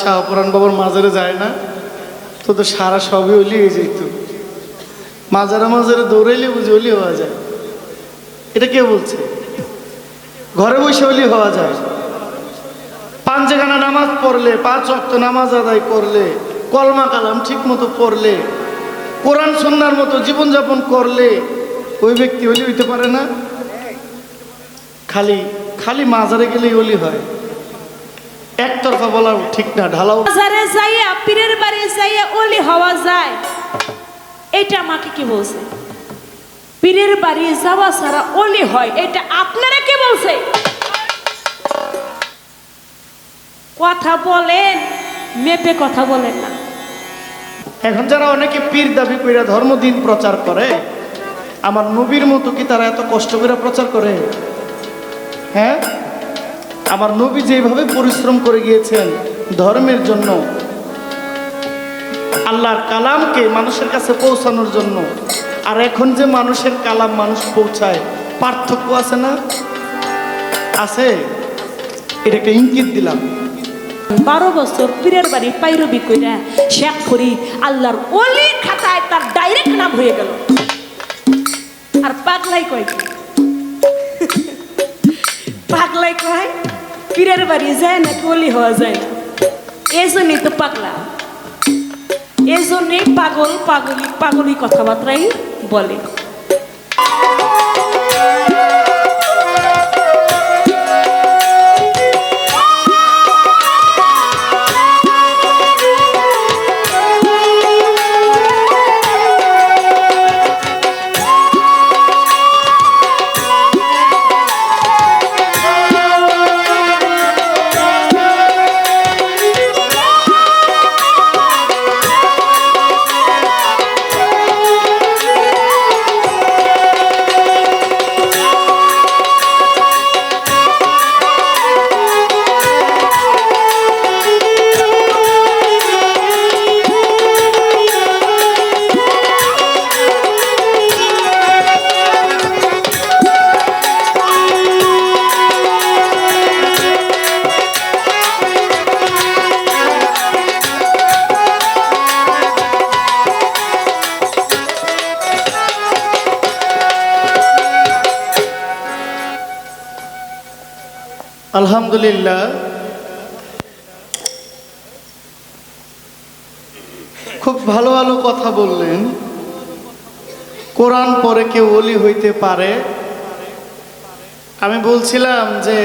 শাহপুরান বাবার মাজারে যায় না তো তো সারা সবই অলি হয়ে যেত। মাজারে মাজারে দৌড়াইলে বুঝে অলি হওয়া যায়। এটা কে বলছে? ঘরে বসে অলি হওয়া যায়। পাঁচগানা নামাজ পড়লে, 5 ওয়াক্ত নামাজ আদায় করলে, কলমা কালাম ঠিক মতো পড়লে, কোরআন সুন্নাহর মতো জীবনযাপন করলে ওই ব্যক্তি অলি হইতে পারে না। খালি খালি মাজারে গেলেই অলি হয়, একতরফা বলা ঠিক না। ঢালাও মাজারে যাইয়া পীরের বাড়ি যাইয়া অলি হওয়া যায়, এটা আমাকে কি বলছে? পীরের বাড়ি যাওয়া ছাড়া অলি হয়, এটা আপনারা কে বলছে? কথা বলেন, মেপে কথা বলেন না। এখন যারা অনেকে পীর দাবি কইরা ধর্মদিন প্রচার করে, আমার নবীর মতো কি তারা এত কষ্ট করে প্রচার করে? হ্যাঁ, আমার নবী যেভাবে পরিশ্রম করে গিয়েছেন ধর্মের জন্য, আল্লাহর কালামকে মানুষের কাছে পৌঁছানোর জন্য, আর এখন যে মানুষের কালাম মানুষ পৌঁছায়, পার্থক্য আছে না? আছে। এটা একটা ইঙ্গিত দিলাম। 12 বছর পীরের বাড়ি পাইরবি কইরা শেখ ফরিদ আল্লাহর ওলি খাতায় তার ডাইরেক্ট নাম হয়ে গেল। আর পাগলাই কয় কি? পাগলাই কয় পীরের বাড়ি যায় না ওলি হওয়া যায় না। এই জন্যই তো পাগলা, এই জন্যই পাগল পাগলি কথাবার্তাই বলে। আলহামদুলিল্লাহ, খুব ভালো ভালো কথা বললেন। কোরআন পড়ে কেউ ওলি হইতে পারে। আমি বলছিলাম যে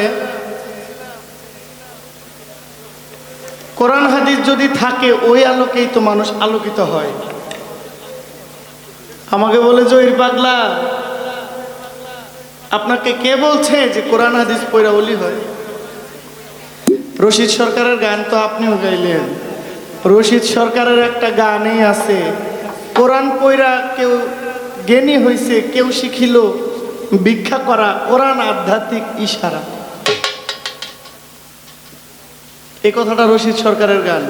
কোরআন হাদিস যদি থাকে ওই আলোকেই তো মানুষ আলোকিত হয়। আমাকে বলে জহির পাগলা, আপনাকে কে বলছে যে কোরআন হাদিস পড়া ওলি হয়? রশিদ সরকারের গান তো আপনিও গাইলেন। রশিদ সরকারের একটা গানই আছে, কোরআন পড়া কেউ জ্ঞানী হইছে, কেউ শিখিল ভিক্ষা করা, কোরআন আধ্যাত্মিক ইশারা। এই কথাটা রশিদ সরকারের গান।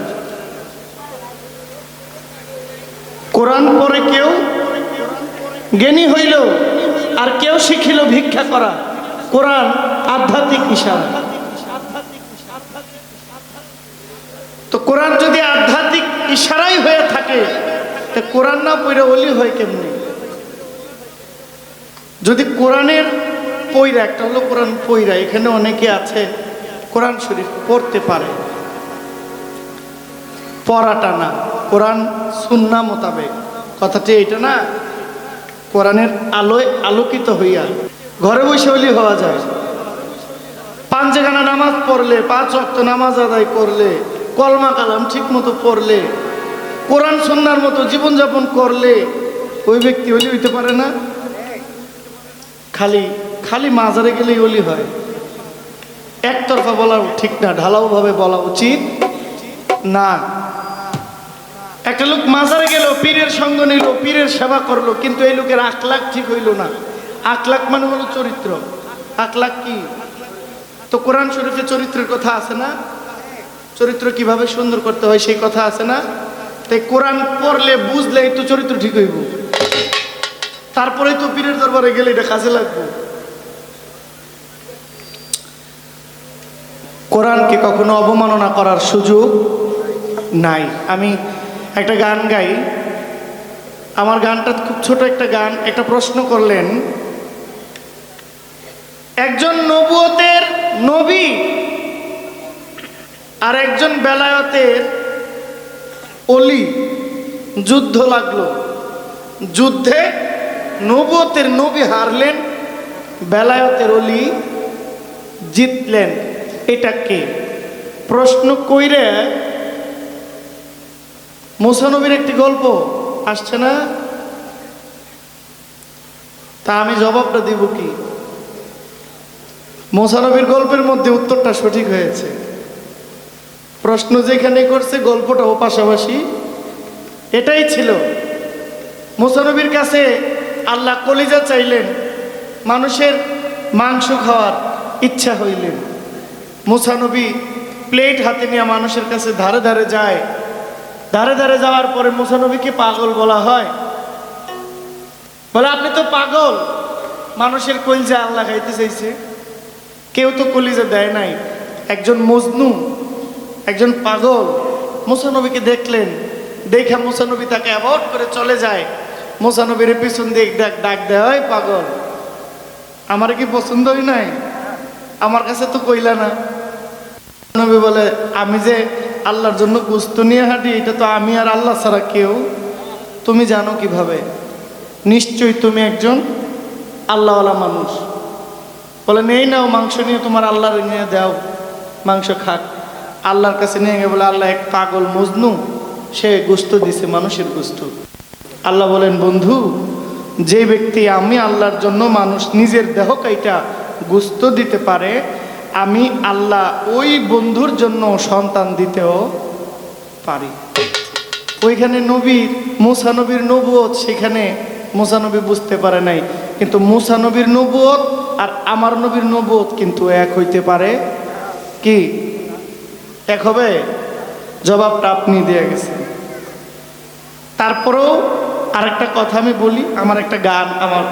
কোরআন পড়ে কেউ জ্ঞানী হইল আর কেউ শিখিল ভিক্ষা করা, কোরআন আধ্যাত্মিক ইশারা। তো কোরআন যদি আধ্যাত্মিক ইশারাই হয়ে থাকে, তা কোরআন না পড়ে ওলি হয় কেমনি? যদি কোরআনের পয়রা, একটা হলো কোরআন পয়রা, এখানে অনেকে আছে কোরআন শরীফ পড়তে পারে, পড়াটা না, কোরআন সুন্নাহ মোতাবেক, কথাটি এটা না। কোরআনের আলোয় আলোকিত হইয়া ঘরে বসে ওলি হওয়া যায়। পাঁচগানা নামাজ পড়লে, 5 ওয়াক্ত নামাজ আদায় করলে, কলমা কালাম ঠিক মতো পড়লে, কোরআন সুন্নাহর মতো জীবনযাপন করলে ওই ব্যক্তি অলি হইতে পারে না। খালি খালি মাজারে গেলেই অলি হয়, একতরফা বলা ঠিক না, ঢালাওভাবে বলা উচিত না। একটা লোক মাজারে গেল, পীরের সঙ্গ নিল, পীরের সেবা করলো, কিন্তু এই লোকের আখলাক ঠিক হইল না। আখলাক মানে হলো চরিত্র। আখলাক কি? তো কোরআন শরীফে চরিত্রের কথা আছে না? চরিত্র কিভাবে সুন্দর করতে হয় সেই কথা আছে না? তাই কোরআন পড়লে বুঝলে তো চরিত্র ঠিক হইব, তারপরেই তো পীরের দরবারে গেলে এটা কাজে লাগবে। কোরআনকে কখনো অবমাননা করার সুযোগ নাই। আমি একটা গান গাই, আমার গানটা খুব ছোট একটা গান। একটা প্রশ্ন করলেন, একজন নবুয়তের নবী আর একজন বেলায়েতের অলি যুদ্ধ লাগলো। যুদ্ধে নবুয়তের নবী হারলেন, বেলায়েতের অলি জিতলেন। এটা কে? প্রশ্ন কইরে মুসা নবীর একটি গল্প আসছে না, তা আমি জবাবটা দিব কি? মুসা নবীর গল্পের মধ্যে উত্তরটা সঠিক হয়েছে। প্রশ্ন যেখানে করছে গল্পটাও পাশাপাশি এটাই ছিল। মুসা নবীর কাছে আল্লাহ কলিজা চাইলেন, মানুষের মাংস খাওয়ার ইচ্ছা হইলেন। মুসা নবী প্লেট হাতে নিয়ে মানুষের কাছে ধারে ধারে যায়। ধারে ধারে যাওয়ার পরে মুসা নবীকে পাগল বলা হয়। বলে আপনি তো পাগল, মানুষের কলিজা আল্লাহ খাইতে চাইছে, কেউ তো কলিজা দেয় নাই। একজন মজনু, একজন পাগল মুসা নবীকে দেখলেন, দেখা মুসা নবী তাকে অ্যাভয়েড করে চলে যায়। মুসা নবীর পিছন দিয়ে ডাক দেয়, হয় পাগল, আমার কি পছন্দ হয় নাই? আমার কাছে তো কইলা না। নবী বলে, আমি যে আল্লাহর জন্য গোস্ত নিয়ে হাঁটি, এটা তো আমি আর আল্লাহ ছাড়া কেউ। তুমি জানো কিভাবে? নিশ্চয়ই তুমি একজন আল্লাহওয়ালা মানুষ। বলে, নেই নাও মাংস নিয়ে তোমার আল্লাহর নিয়ে দাও, মাংস খাক। আল্লাহর কাছে নিয়ে গিয়ে বলে, আল্লাহ এক পাগল মজনু, সে গোস্ত দিছে, মানুষের গোস্ত। আল্লাহ বলেন, বন্ধু, যে ব্যক্তি আমি আল্লাহর জন্য মানুষ নিজের দেহ কাইটা গোস্ত দিতে পারে, আমি আল্লাহ ওই বন্ধুর জন্য সন্তান দিতেও পারি। ওইখানে নবীর, মুসা নবীর নবুয়ত, সেখানে মুসা নবী বুঝতে পারে নাই। কিন্তু মুসা নবীর নবুয়ত আর আমার নবীর নবুয়ত কিন্তু এক হইতে পারে কি? এক হবে? জবাবটা আপনি দিয়ে গেছেন। তারপরেও আরেকটা কথা আমি বলি, আমার একটা গান, আমার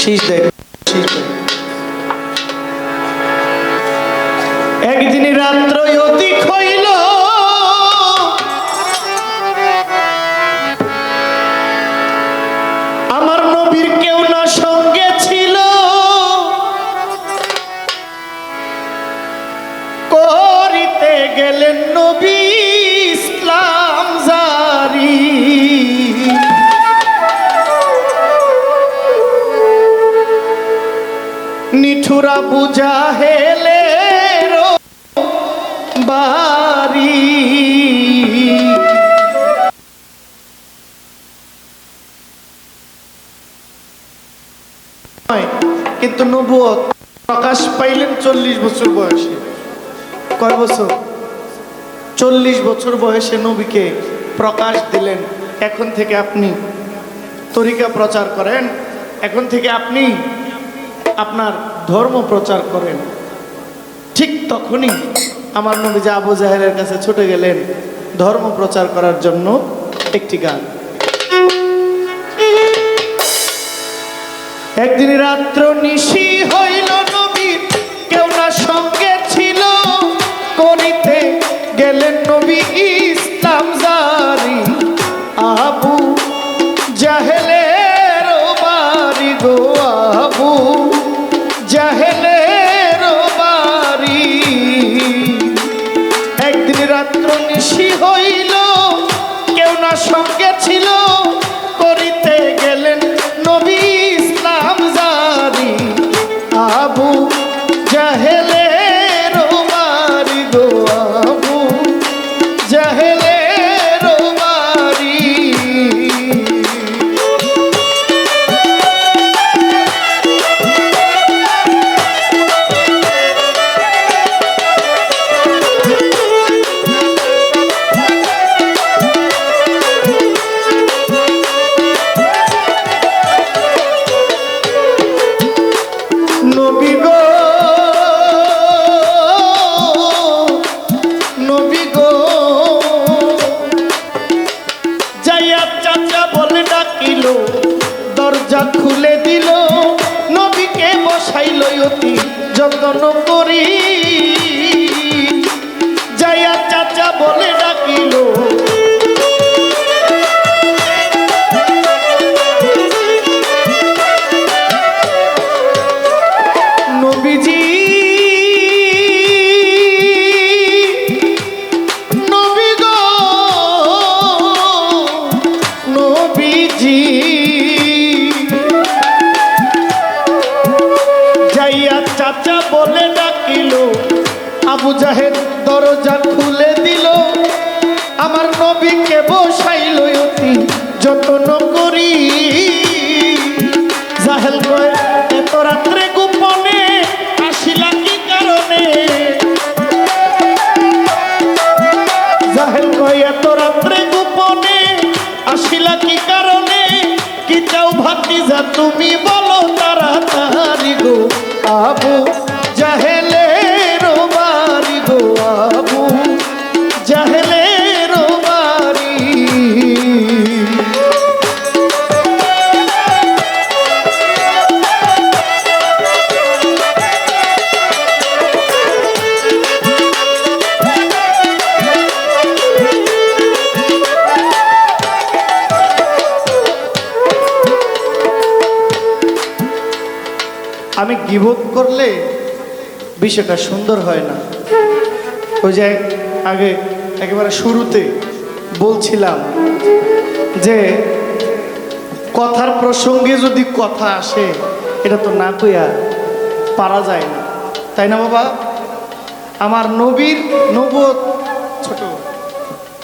শীষ দেখ, শীষ দেখ। একদিন রাত্র অধিক হইল, আমার নবীর কেউ না সঙ্গে ছিল, করিতে গেলেন নবী ইসলাম জারি। নিঠুরা বুঝা হেলে বাড়ি। কিন্তু নবুয়ত প্রকাশ পাইলেন 40 বছর বয়সে। কয় বছর? 40 বছর বয়সে নবীকে প্রকাশ দিলেন। এখন থেকে আপনি তরিকা প্রচার করেন, এখন থেকে আপনি আপনার ধর্ম প্রচার করেন। ঠিক তখনই আমার নবী যে আবু জাহেলের কাছে ছুটে গেলেন ধর্ম প্রচার করার জন্য। একটি গান। একদিন রাত্র নিশি হইল, নবীর কেউ না সঙ্গে ছিল, করিতে গেলেন নবী ইসলাম জারি। আবু জাহেলের বাড়ি গো, আবু জাহেলের বাড়ি। একদিন রাত্র নিশি হইল, কেউ না সঙ্গে ছিল, করিতে গেলেন নবী ইসলাম জারি। আবু জাহেলের বাড়ি গো, আবু জাহেলের বাড়ি। খুলে দিল, নবীকে বসাইল অতি যত্ন করি, যাইয়া চাচা বলে ডাকিল, নবীজি নবী গো নবীজি, যাইয়া চাচা বলে ডাকিল, আবু জাহেল দরজা খুলে দিল, আমার নবীকে বসাইল অতি যত্ন করি, জাহেল কয় এত রাত্রে গোপনে আসিলা কি কারণে, জাহেল কয় এত রাত্রে গোপনে আসিলা কি কারণে, কি চাও ভাতিজা তুমি বলো তাড়াতাড়ি গো, আবু জাহেলের বাড়ি গো, আবু জাহেলের বাড়ি। আমি গীবত করলে বিষয়টা সুন্দর হয় না। ওই যে আগে একেবারে শুরুতে বলছিলাম যে কথার প্রসঙ্গে যদি কথা আসে এটা তো না কইয়া পারা যায় না, তাই না বাবা? আমার নবীর নবুয়ত ছোট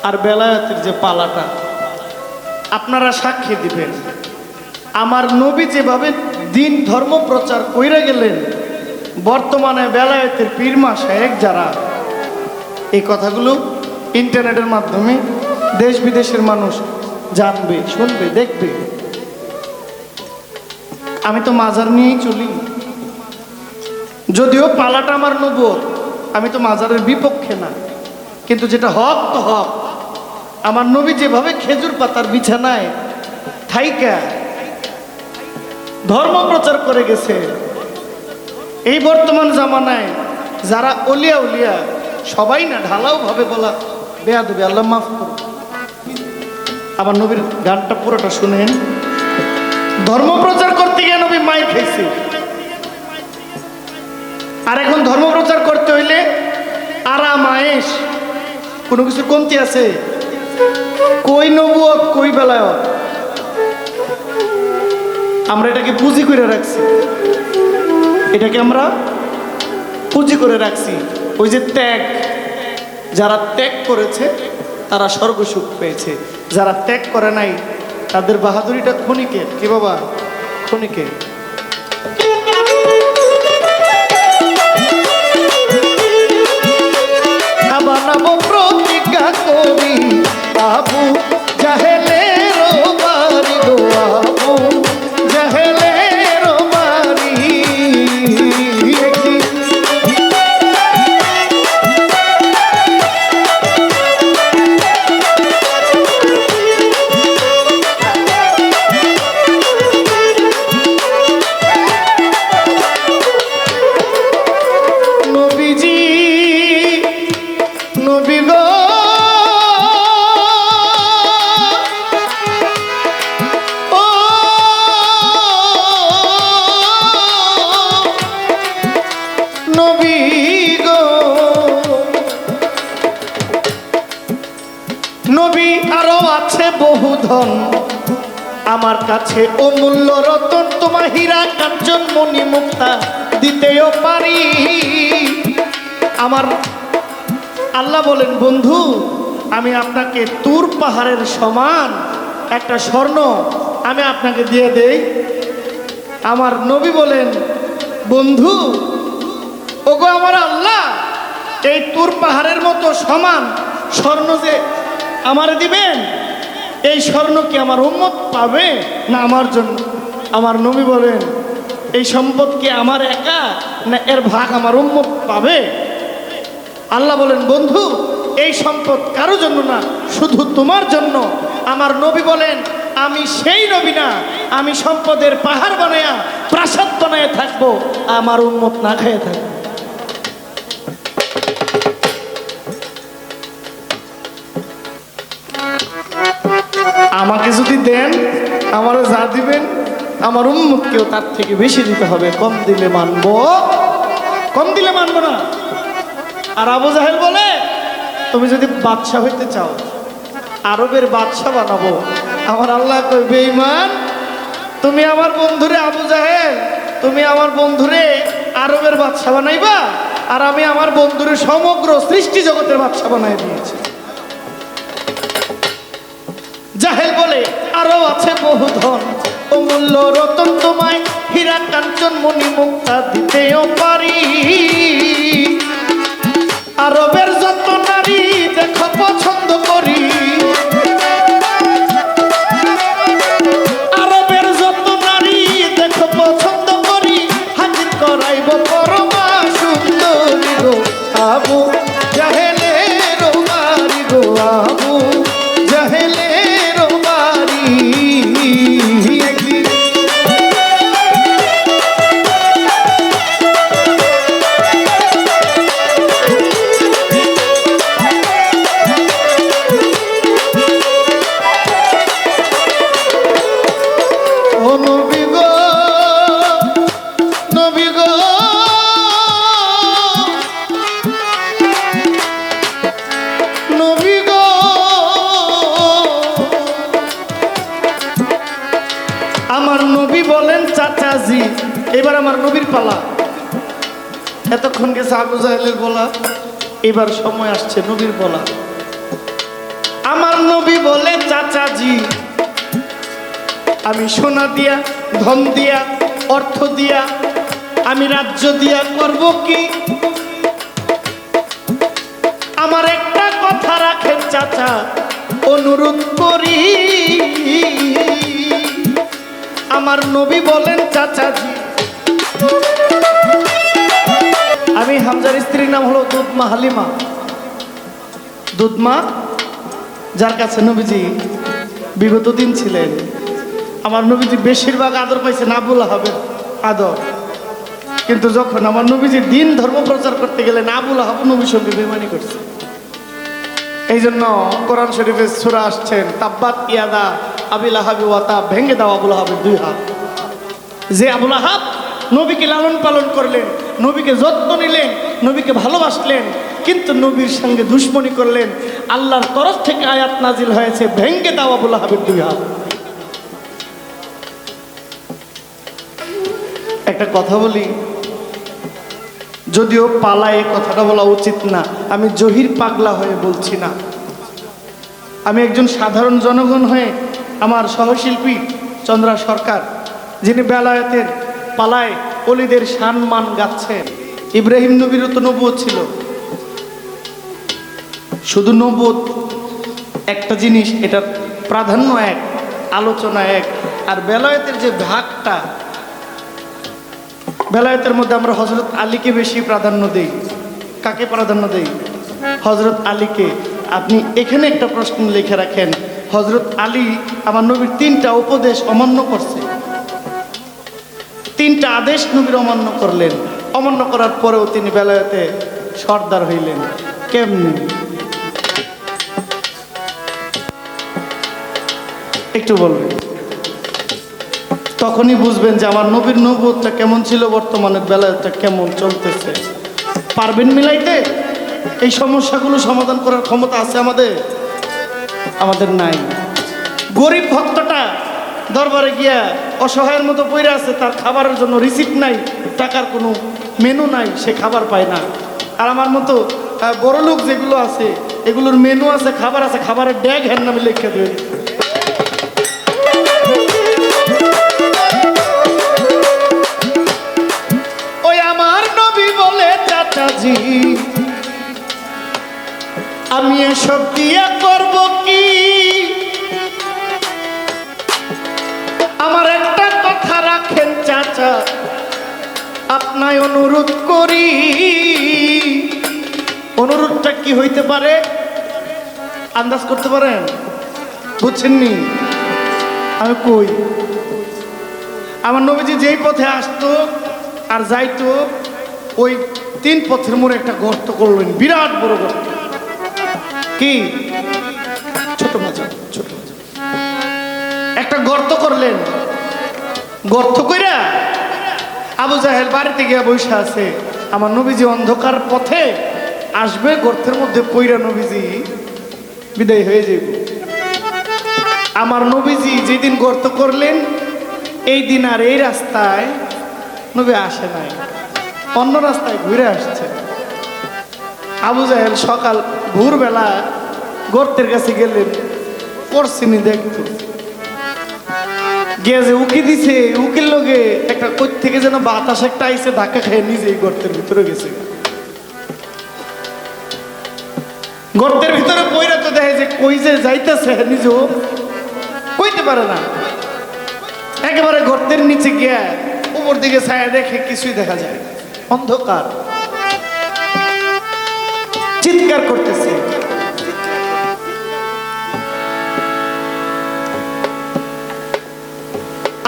আর বেলায়েতের যে পালাটা আপনারা সাক্ষী দিবেন। আমার নবী যেভাবে দিন ধর্ম প্রচার কইরা গেলেন, বর্তমানে বেলায়েতের পীরমা শায়েখ যারা এই কথাগুলো ইন্টারনেটের মাধ্যমে দেশ বিদেশের মানুষ জানবে, শুনবে, দেখবে। আমি তো মাজার নিয়েই চলি, যদিও পালাটা আমার নবুয়ত, আমি তো মাজারের বিপক্ষে না, কিন্তু যেটা হক তো হক। আমার নবী যেভাবে খেজুর পাতার বিছানায় থাইকা ধর্ম প্রচার করে গেছে, এই বর্তমান জামানায় যারা অলিয়া উলিয়া সবাই না, ঢালাও ভাবে বলা বেয়াদবি, আল্লাহ মাফ করুন। আমার নবীর গানটা পুরোটা শুনেন। ধর্ম প্রচার করতে গিয়ে নবী মাইর খাইছে, আর এখন ধর্ম প্রচার করতে হইলে আরাম আয়েশ কোনো কিছু কমতি আছে? কই নবুয়ত কই বেলায়ত? আমরা এটাকে পুঁজি করে রাখছি, এটাকে আমরা পুঁজি করে রাখছি। ওই যে ত্যাগ, যারা ত্যাগ করেছে তারা স্বর্গসুখ পেয়েছে, যারা ত্যাগ করে নাই তাদের বাহাদুরিটা ক্ষণিকের। কি বাবা? ক্ষণিকের। বানাবো প্রতিজ্ঞা করি, আবু জাহেলের বাড়ি গো, আবু জাহেলের বাড়ি। নবীজি নবী গো ও নবী গো, নবী আরো আছে বহু ধন আমার কাছে, অমূল্য রতন, তোমার হীরা কাঞ্চন মণি মুক্তা দিতেও পারি। আমার আল্লাহ বলেন, বন্ধু আমি আপনাকে তুর পাহাড়ের সমান একটা স্বর্ণ আমি আপনাকে দিয়ে দেই। আমার নবী বলেন, বন্ধু ওগো আমার আল্লাহ, এই তুর পাহাড়ের মতো সমান স্বর্ণ যে আমারে দিবেন, এই স্বর্ণ কি আমার উম্মত পাবে না আমার জন্য? আমার নবী বলেন, এই সম্পদ কি আমার একা না এর ভাগ আমার উম্মত পাবে? আল্লাহ বলেন, বন্ধু এই সম্পদ কারো জন্য না, শুধু তোমার জন্য। আমার নবী বলেন, আমি সেই নবী না, আমি সম্পদের পাহাড় বানায়া প্রাসাদ বানায় থাকবো, আমার উম্মত না খেয়ে থাকবো। আমাকে যদি দেন, আমারও যা দিবেন আমার উম্মতকেও তার থেকে বেশি দিতে হবে। কম দিলে মানবো, কম দিলে মানবো না। আর আবু জাহেল বলে, তুমি যদি বাদশা হইতে চাও, আরবের বাদশা বানাবো। আমার আল্লাহ কই, বেঈমান, তুমি আমার বন্ধুরে আবু জাহেল, তুমি আমার বন্ধুরে আরবের বাদশা বানাইবা, আর আমি আমার বন্ধুরে সমগ্র সৃষ্টি জগতের বাদশা বানাই দিয়েছি। জাহেল বলে, আরো আছে বহু ধন, অমূল্য রতন, তোমায় হীরা কাঞ্চন মণি মুক্তা দিতেও পারি। আরবের যত নারী দেখো পছন্দ করি, আরবের যত নারী দেখো পছন্দ করি, হাজির করাইব পরমা সুন্দরী গো আবু জাহেলের বাড়ি গো, আবু জাহেলের বাড়ি। আমার নবী বলেন, চাচাজি এবার আমার নবীর পালা। এতক্ষণ গেছে আবু জাহেলের বলা, এবার সময় আসছে নবীর বলা। আমার নবী বলে, চাচাজি আমি সোনা দিয়া, ধন দিয়া, অর্থ দিয়া, আমি রাজ্য দিয়া করব কি? আমার একটা কথা রাখেন চাচা, অনুরোধ করি। আমার নবী বলেন, চাচাজি আমি হামজার স্ত্রীর নাম হলো দুধমা হালিমা। দুধমা যার কাছে নবীজি বিগত দিন ছিলেন। আমার নবীজি বেশিরভাগ আদর পাইছেন আবুল আহাবের আদর, কিন্তু যখন আমার নবীজি দিন ধর্ম প্রচার করতে গেলেন, আবুল আহাব নবীর সঙ্গে বেমানি করছে। এই জন্য কোরআন শরীফে সূরা আসছেন, তাব্বাত ইয়াদা আবিল আহাবি ওয়া তাব, ভেঙে দাও আবুল আহাবের দুই হাত। যে আবুল আহাব নবীকে লালন পালন করলেন, নবীকে যত্ন নিলেন, নবীকে ভালোবাসলেন, কিন্তু নবীর সঙ্গে দুশ্মনী করলেন, আল্লাহর তরফ থেকে আয়াত নাজিল হয়েছে, ভেঙে দাও আবুল আহাবের দুই হাত। একটা কথা বলি, যদিও পালায় কথাটা বলা উচিত না, আমি জহির পাগলা হয়ে বলছি না, আমি একজন সাধারণ জনগণ হয়ে আমার সহশিল্পী চন্দ্রা সরকার, যিনি বেলায়েতের পালায় অলিদের সম্মান গাচ্ছেন। ইব্রাহিম নবীরও তো নবুয়ত ছিল, শুধু নবুয়ত একটা জিনিস, এটার প্রাধান্য এক, আলোচনা এক। আর বেলায়েতের যে ভাগটা, বেলায়েতের মধ্যে আমরা হযরত আলীকে বেশি প্রাধান্য দেই। কাকে প্রাধান্য দেই? হযরত আলীকে। আপনি এখানে একটা প্রশ্ন লিখে রাখেন, হযরত আলী আমার নবীর 3টা উপদেশ অমান্য করছে, 3টা আদেশ নবীর অমান্য করলেন। অমান্য করার পরেও তিনি বেলায়েতে সর্দার হইলেন। কেমনি? একটু বলবেন, তখনই বুঝবেন যে আমার নবীর নবুয়তটা কেমন ছিল, বর্তমানের বেলায়েতটা কেমন চলতেছে। পারবেন মিলাইতে? এই সমস্যাগুলো সমাধান করার ক্ষমতা আছে আমাদের? আমাদের নাই। গরিব ভক্তটা দরবারে গিয়া অসহায়ের মতো পড়ে আছে, তার খাবারের জন্য রিসিপ্ট নাই, টাকার কোনো মেনু নাই, সে খাবার পায় না। আর আমার মতো বড় লোক যেগুলো আছে, এগুলোর মেনু আছে, খাবার আছে, খাবারের ড্যাগ হ্যার নামে লিখে দেবে। ওই আমার নবী বলে, চাচাজি আমি এসব দিয়া করব কি? আমার একটা কথা রাখেন চাচা, আপনায় অনুরোধ করি। অনুরোধটা কি হইতে পারে? আন্দাজ করতে পারেন? বুঝছেননি? আমি কই আমার নবীজি যেই পথে আসতো আর যাইতো ওই 3 পথের মোড়ে একটা গর্ত করলেন, বিরাট বড় গর্ত। কি ছোট মাঝা ছোট মাঝা একটা গর্ত করলেন। গর্ত কইরা আবু জাহেল বাড়িতে গিয়া বসে আছে। আমার নবীজি অন্ধকার পথে আসবে, গর্তের মধ্যে পইরা নবীজি বিদায় হয়ে যাবে। আমার নবীজি যেদিন গর্ত করলেন এই দিন আর এই রাস্তায় নবী আসে নাই, অন্য রাস্তায় ঘুরে আসছে। আবু জাহেল সকাল ভোরবেলা গর্তের কাছে গেলেন, পড়ছিনি দেখতো গিয়ে যে উকি দিছে, উকির লগে একটা কই থেকে যেন বাতাস একটা আইসে, ধাক্কা খেয়ে নিজেই গর্তের ভিতরে গেছে। গর্তের ভিতরে পইরা তো দেখে যে কই যে যাইতেছে নিজেও কইতে পারে না। একেবারে গর্তের নিচে গিয়া উপর দিকে ছায়া দেখে কিছুই দেখা যায়, অন্ধকার। চিৎকার করতেছে,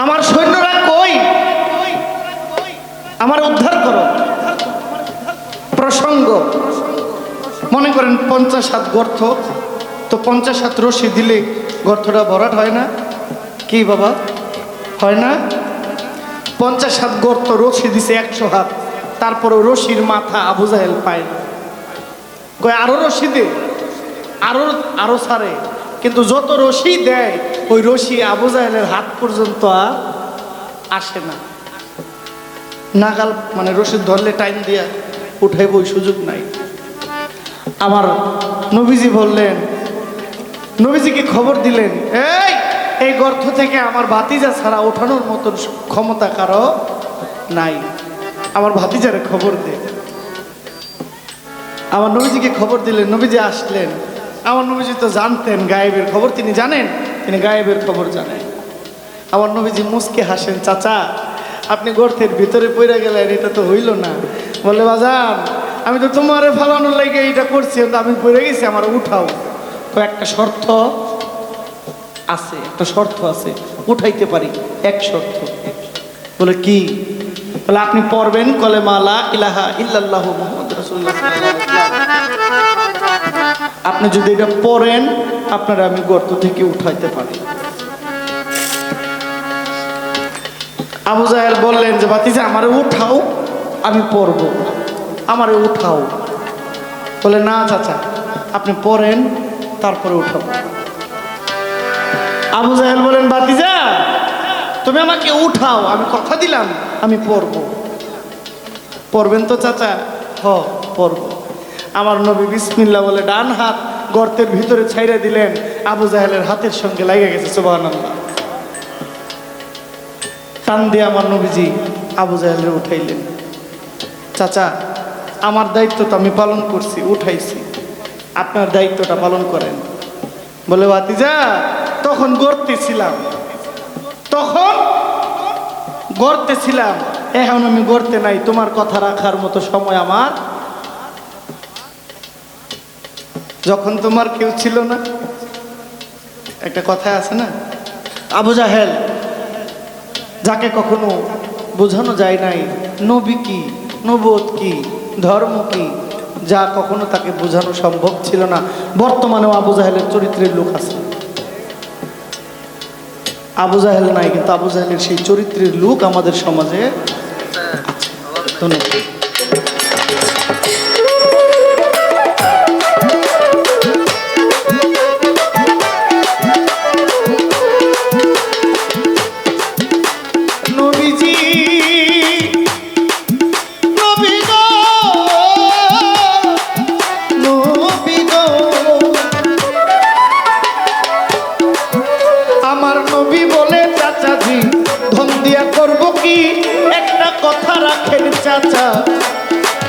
আমার সৈন্যরা কই, আমার উদ্ধার করো। প্রসঙ্গ মনে করেন 50 হাত গর্ত, তো 50 হাত রশি দিলে গর্তটা ভরাট হয় না? কি বাবা হয় না? 50 হাত গর্ত, রশি দিছে 100 হাত, তারপরে রশির মাথা আবু জাহেল পায় না। কয় আরো রশি দে, আরো ছাড়ে, কিন্তু যত রশি দেয় ওই রশি আবু জাহেলের হাত পর্যন্ত আর আসে না। নাগাল মানে রশি ধরলে টাইম দিয়া উঠাইব ওই সুযোগ নাই। আমার নবীজি বললেন, নবীজিকে খবর দিলেন, এই গর্ত থেকে আমার ভাতিজা ছাড়া ওঠানোর মতন ক্ষমতা কারো নাই, আমার ভাতিজারে খবর দে। আমার নবীজিকে খবর দিলেন, নবীজি আসলেন। আমার নবীজি তো জানতেন গায়েবের খবর, তিনি জানেন, তিনি গায়েবের খবর জানেন। আমার নবীজি মুস্কে হাসেন, চাচা আপনি গর্তের ভিতরে পড়ে গেলেন, এটা তো হইল না। বলে বাজান আমি তো তোমারে ফালানোর লাগে এটা করছি, আমি পড়ে গেছি, আমার উঠাও। তো একটা শর্ত আছে, একটা শর্ত আছে, উঠাইতে পারি, এক শর্ত। বলে কি? বলে আপনি পড়বেন কলেমা লা ইলাহা ইল্লাল্লাহু মুহাম্মাদুর রাসূলুল্লাহ সাল্লাল্লাহু আলাইহি ওয়াসাল্লাম। আপনি যদি এটা পড়েন আপনারা আমি গর্ত থেকে উঠাইতে পারি। আবু জাহেল বললেন যে ভাতিজা আমারে উঠাও, আমি পড়ব, আমারে উঠাও। বলে না চাচা আপনি পড়েন তারপরে উঠাবো। আবু জাহেল বলেন ভাতিজা তুমি আমাকে উঠাও, আমি কথা দিলাম আমি পড়ব। পড়বেন তো চাচা? হ পড়ব। আমার নবী বিসমিল্লাহ বলে ডান হাত গর্তের ভিতরে ছাইরা দিলেন, আবু জাহেলের হাতের সঙ্গে লাগে গেছে। সুবহানাল্লাহ। টান দিয়ে আমার নবীজি আবু জাহেলের উঠাইলেন। চাচা আমার দায়িত্ব তো আমি পালন করছি, উঠাইছি, আপনার দায়িত্বটা পালন করেন। বলে ভাতিজা তখন গর্তে ছিলাম, এখন আমি গর্তে নাই, তোমার কথা রাখার মতো সময় আমার, যখন তোমার কেউ ছিল না। একটা কথা আছে না, আবু জাহেল যাকে কখনো বোঝানো যায় নাই নবী কি, নবুয়ত কি, ধর্ম কি, যা কখনো তাকে বোঝানো সম্ভব ছিল না, বর্তমানেও আবু জাহেলের চরিত্রের লোক আছে। আবু জাহেল নাই, কিন্তু আবু জাহেলের সেই চরিত্রের লোক আমাদের সমাজে আছে। ধন্যবাদ। চাচা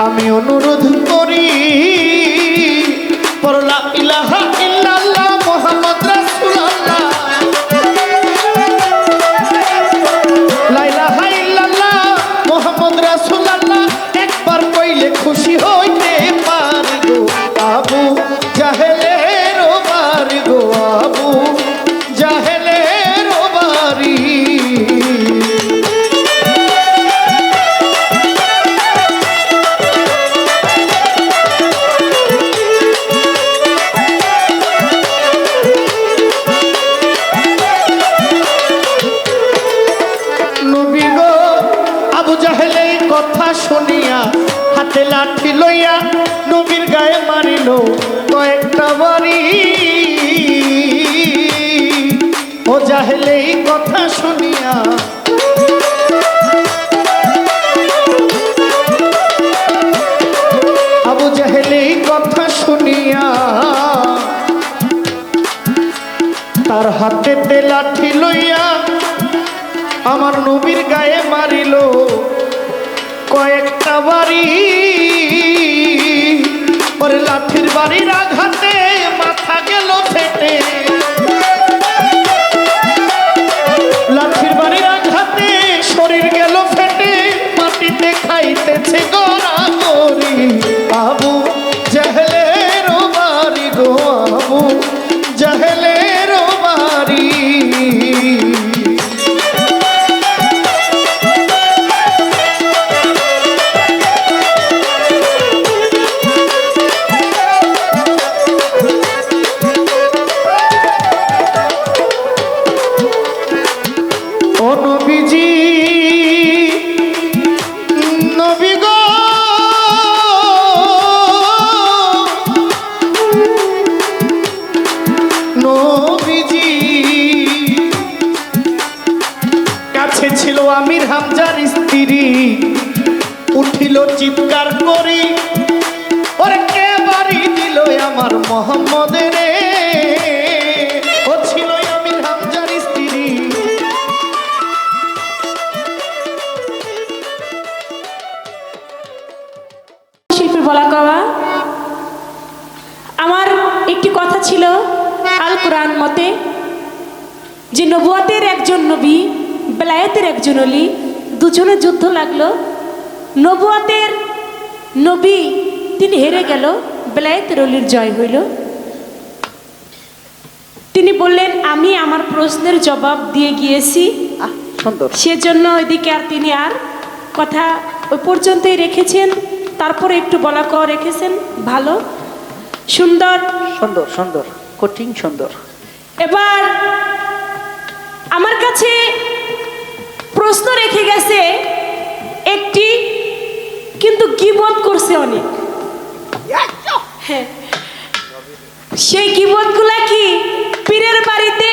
আমি অনুরোধ করি পড়লা ইলাহা ইল্লাল্লাহ মুহাম্মদ রাসূলুল্লাহ, লা ইলাহা ইল্লাল্লাহ মুহাম্মদ রাসূলুল্লাহ একবার কইলে খুশি হইতে পারি গো আবু জাহেলের বাড়ি গো, আবু জাহেলের বাড়ি। শুনিয়া হাতে লাঠি লইয়া নবীর গায়ে মারিল কয়েকটা বাড়ি। ও জাহেল এই কথা শুনিয়া আবু জাহেল এই কথা শুনিয়া তার হাতে লাঠি লইয়া আমার নবীর গায়ে মারিল কয়েকটা বাড়ি। পরে লাঠির বাড়ির আঘাতে মাথা গেল ফেটে, লাঠির বাড়ির আঘাতে শরীর গেল ফেটে, মাটিতে খাইতেছে গড়াগড়ি। আবু জাহেলের বাড়ি গো, আবু জাহেলের বাড়ি। ও নবীজি, নবী গো, নবীজি কাছে ছিল আমির হামজার স্ত্রী, উঠিল চিৎকার করি, ওরে কে বাড়ি দিল আমার মোহাম্মদের রে। ও ছিল আমির হামজার স্ত্রী। শিল্পী বলা কওয়া আমার একটি কথা ছিল আল কোরআন মতে যে নবুয়তের একজন নবী, বেলায়েতের একজন অলি, দুজনে যুদ্ধ লাগলো। নবুয়তের নবী তিনি হেরে গেল, বেলায়েতের অলির জয় হইল। তিনি বললেন আমি আমার প্রশ্নের জবাব দিয়ে গিয়েছি, সুন্দর। সেজন্য ওইদিকে আর তিনি আর কথা ওই পর্যন্তই রেখেছেন। তারপরে একটু বলা ক রেখেছেন, ভালো সুন্দর সুন্দর সুন্দর কঠিন সুন্দর। এবার আমার কাছে প্রশ্ন রেখে গেছে একটি, কিন্তু গীবত করছে অনেক। হ্যাঁ, সেই গীবতগুলা কি? পীরের বাড়িতে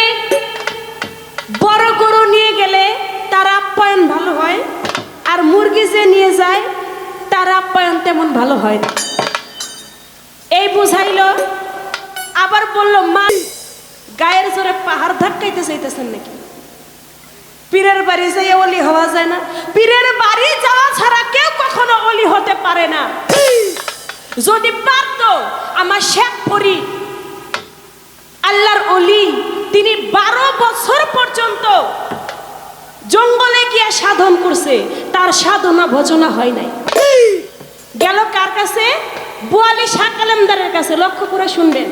বড় গরু নিয়ে গেলে তার আপ্যায়ন ভালো হয়, আর মুরগি যে নিয়ে যায় তার আপ্যায়ন তেমন ভালো হয় না। এই বুঝাইলো। আবার বলল মা গায়ের জোরে পাহাড় ধাক্কাইতে চাইতেছেন নাকি? পীরের বাড়ি যাই অলি হওয়া যায় না? পীরের বাড়ি যাওয়া ছাড়া কেউ কখনো অলি হতে পারে না। যদি পারত আমার শেখ ফরিদ আল্লাহর অলি, তিনি 12 বছর পর্যন্ত জঙ্গলে গিয়ে সাধন করছে, তার সাধনা ভজনা হয় নাই। গেল কার কাছে? বোয়ালি শাহ কালামদারের কাছে। লক্ষ্য করে শুনবেন,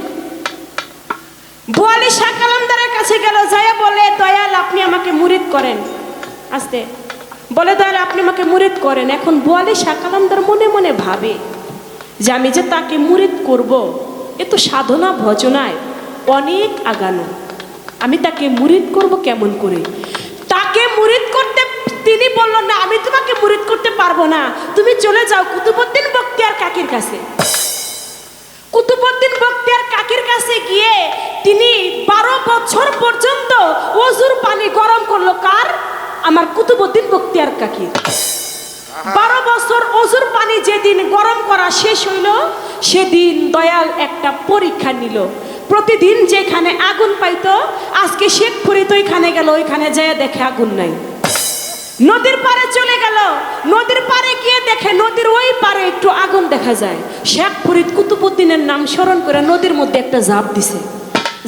বোয়ালি শাহ কালামদারের কাছে গেল, যায়া বলে দয়াল আপনি আমাকে মুরিদ করেন। আস্তে বলে দয়াল আপনি আমাকে মুরিদ করেন। এখন বোয়ালি শাহ কালামদার মনে মনে ভাবে যে আমি যে তাকে মুরিদ করব, এ তো সাধনা ভজনায় অনেক আগানো, আমি তাকে মুরিদ করব কেমন করে? তাকে মুরিদ করতে তিনি বলল না আমি তোমাকে মুরিদ করতে পারবো না, তুমি চলে যাও কুতুবউদ্দিন বখতিয়ার কাকির কাছে। কুতুবউদ্দিন বখতিয়ার কাকির কাছে গিয়ে তিনি 12 বছর পর্যন্ত ওজুর পানি গরম করলো। কার? আমার কুতুবউদ্দিন বখতিয়ার কাকির। 12 বছর ওজুর পানি যেদিন গরম করা শেষ হইল, সেদিন দয়াল একটা পরীক্ষা নিল। প্রতিদিন যেখানে আগুন পাইতো, আজকে শেখ ফরিদ ওইখানে গেল, ওইখানে যেয়ে দেখে আগুন নাই। নদীর পাড়ে চলে গেল, নদীর পাড়ে গিয়ে দেখে নদীর ওই পাড়ে একটু আগুন দেখা যায়। শেখ ফরিদ কুতুবউদ্দিনের নাম স্মরণ করে নদীর মধ্যে একটা ঝাঁপ দিছে।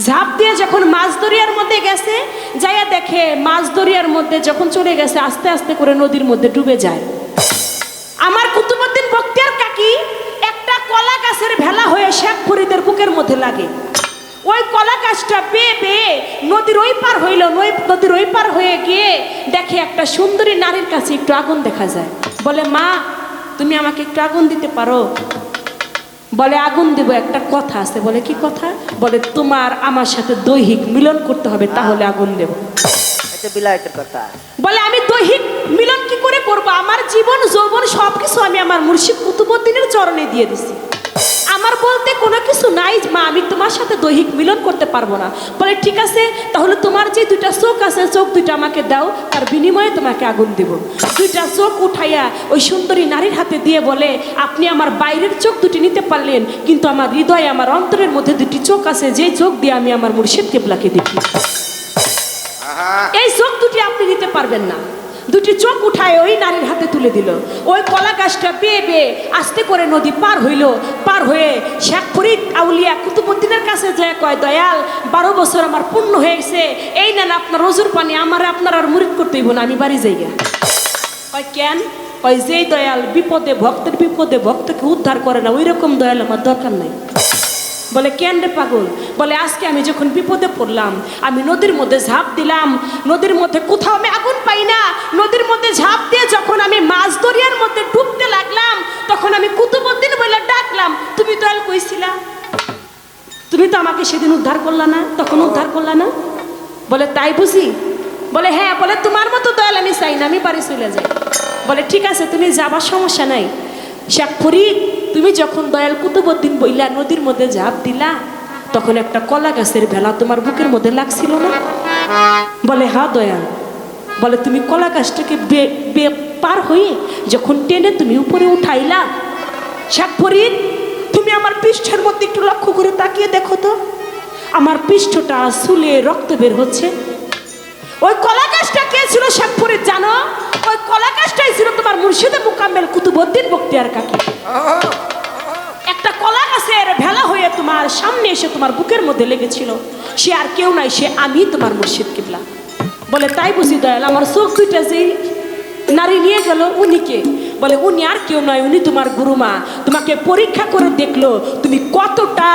ঝাঁপ দিয়ে যখন মাছ দরিয়ার মধ্যে গেছে, যাইয়া দেখে মাছ দরিয়ার মধ্যে যখন চলে গেছে, আস্তে আস্তে করে নদীর মধ্যে ডুবে যায়। আমার কুতুবউদ্দিন বখতিয়ার কাকি একটা কলা গাছের ভেলা হয়ে শেখ ফরিদের বুকের মধ্যে লাগে। ওই কলা গাছটা বেয়ে বেয়ে নদীর ওই পার হইল। নদীর ওই পার হয়ে গিয়ে দেখে একটা সুন্দরী নারীর কাছে একটু আগুন দেখা যায়। বলে মা তুমি আমাকে একটু আগুন দিতে পারো? বলে আগুন দেব, একটা কথা আছে। বলে কি কথা? বলে তোমার আমার সাথে দৈহিক মিলন করতে হবে, তাহলে আগুন দেব। এটা বিলাইতের কথা। বলে আমি দৈহিক মিলন কি করে করব? আমার জীবন যৌবন সবকিছু আমার মুর্শিদ কুতুবউদ্দিনের চরণে দিয়ে দিছি। আমার বলতে কোনো কিছু নাই মা, আমি তোমার সাথে দৈহিক মিলন করতে পারবো না। বলে ঠিক আছে, তাহলে তোমার যে দুইটা চোখ আছে, চোখ দুইটা আমাকে দাও, তার বিনিময়ে তোমাকে আগুন দিব। দুইটা চোখ উঠাইয়া ওই সুন্দরী নারীর হাতে দিয়ে বলে, আপনি আমার বাইরের চোখ দুটি নিতে পারলেন, কিন্তু আমার হৃদয়ে, আমার অন্তরের মধ্যে দুটি চোখ আছে, যে চোখ দিয়ে আমি আমার মুর্শিদ কেবলাকে দেখি। এই চোখ দুটি আপনি নিতে পারবেন না। দুটি চোখ উঠায় ওই নারীর হাতে তুলে দিল। ওই কলা গাছটা বেয়ে বেয়ে আস্তে করে নদী পার হইল। পার হয়ে শেখ ফরিদ আউলিয়া কুতুবউদ্দিনের কাছে যায়, কয় দয়াল 12 বছর আমার পূর্ণ হয়েছে, এই নেন আপনার ওজুর পানি, আমার আপনার আর মুরিদ করতে হইব না, আমি বাড়ি যাই গা। কয় কেন? কয় যেই দয়াল বিপদে ভক্তের বিপদে ভক্তকে উদ্ধার করে না, ওই রকম দয়াল আমার দরকার নাই। বলে কেন রে পাগল? বলে আজকে আমি যখন বিপদে পড়লাম, আমি নদীর মধ্যে ঝাঁপ দিলাম, নদীর মধ্যে কোথাও আমি আগুন পাই না, নদীর মধ্যে ঝাঁপ দিয়ে যখন আমি মাছ দরিয়ার মধ্যে ডুবতে লাগলাম, তখন আমি কুতুবউদ্দিন বলে ডাকলাম, তুমি দয়াল কইছিলা, তুমি তো আমাকে সেদিন উদ্ধার করলা না, তখন উদ্ধার করলা না। বলে তাই বুঝি? বলে হ্যাঁ। বলে তোমার মতো দয়াল আমি চাই না, আমি বাড়ি চলে যাই। বলে ঠিক আছে, তুমি যাবার সমস্যা নাই। শেখ ফরিদ, তুমি যখন দয়াল কুতুবউদ্দিন বইলা নদীর মধ্যে ঝাঁপ দিলা, তখন একটা কলা গাছের ভেলা তোমার বুকের মধ্যে লাগছিল না? বলে হ্যাঁ দয়াল। বলে তুমি কলা গাছটাকে পার হয়ে যখন টেনে তুমি উপরে উঠাইলা, শেখ ফরিদ তুমি আমার পৃষ্ঠের মধ্যে একটু লক্ষ্য করে তাকিয়ে দেখো তো, আমার পৃষ্ঠটা চুলে রক্ত বের হচ্ছে। ওই কলা গাছটা কে ছিল শেখ ফরিদ জানো? ওই কলা গাছটাই ছিল তোমার মুর্শিদে মুকাম্মেল কুতুবউদ্দিন বখতিয়ার কাকি। একটা কলা গাছের ভেলা হয়ে তোমার সামনে এসে তোমার বুকের মধ্যে লেগেছিল, সে আর কেউ নাই, সে আমি তোমার মুর্শিদ কিবলা। বলে তাই বুঝি দয়াল? আমার চোখ দুইটা যে নারী নিয়ে গেল, উনি কে? বলে উনি আর কেউ নয়, উনি তোমার গুরুমা। তোমাকে পরীক্ষা করে দেখলো তুমি কতটা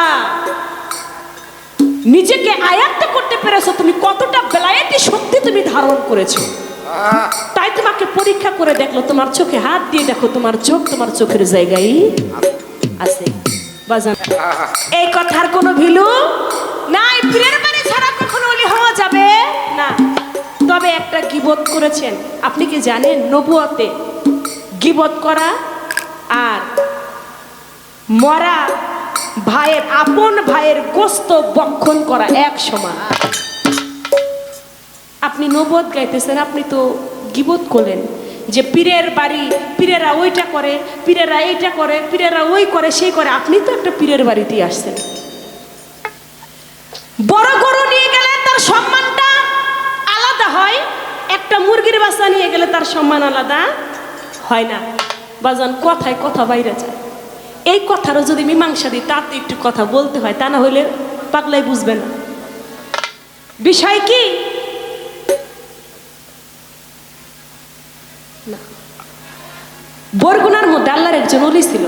নিজেকে আয়ত্ত করতে পেরেছো, তুমি কতটা বেলায়েতি শক্তি তুমি ধারণ করেছো, তাই তোমাকে পরীক্ষা করে দেখলো। তোমার চোখে হাত দিয়ে দেখো, তোমার চোখ তোমার চোখের জায়গায় আছে। বাজান, এই কথার কোনো ভ্যালু নাই। পীরের বাড়ি ছাড়া কখনো ওলি হওয়া যাবে না। তবে একটা গীবত করেছেন, আপনি কি জানেন? নবুয়তে গীবত করা আর মরা ভাইয়ের, আপন ভাইয়ের গোস্ত বক্ষণ করা এক সমান। আপনি নবুয়ত গাইতেছেন, আপনি তো গীবত করলেন যে পীরের বাড়ি, পীরেরা ওইটা করে, পীরেরা এইটা করে, পীরেরা ওই করে, সেই করে। আপনি তো একটা পীরের বাড়িতে আসছেন। বড় গরু নিয়ে গেলে তার সম্মানটা আলাদা হয়, একটা মুরগির বাচ্চা নিয়ে গেলে তার সম্মান আলাদা হয় না। বাজান, কথায় কথা বাইরে যায়। এই কথারও যদি মীমাংসা দিই, তাতে একটু কথা বলতে হয়, তা না হলে পাগলাই বুঝবে না। বিষয় কি? বরগুনার মধ্যে আল্লাহর একজন ওলি ছিল,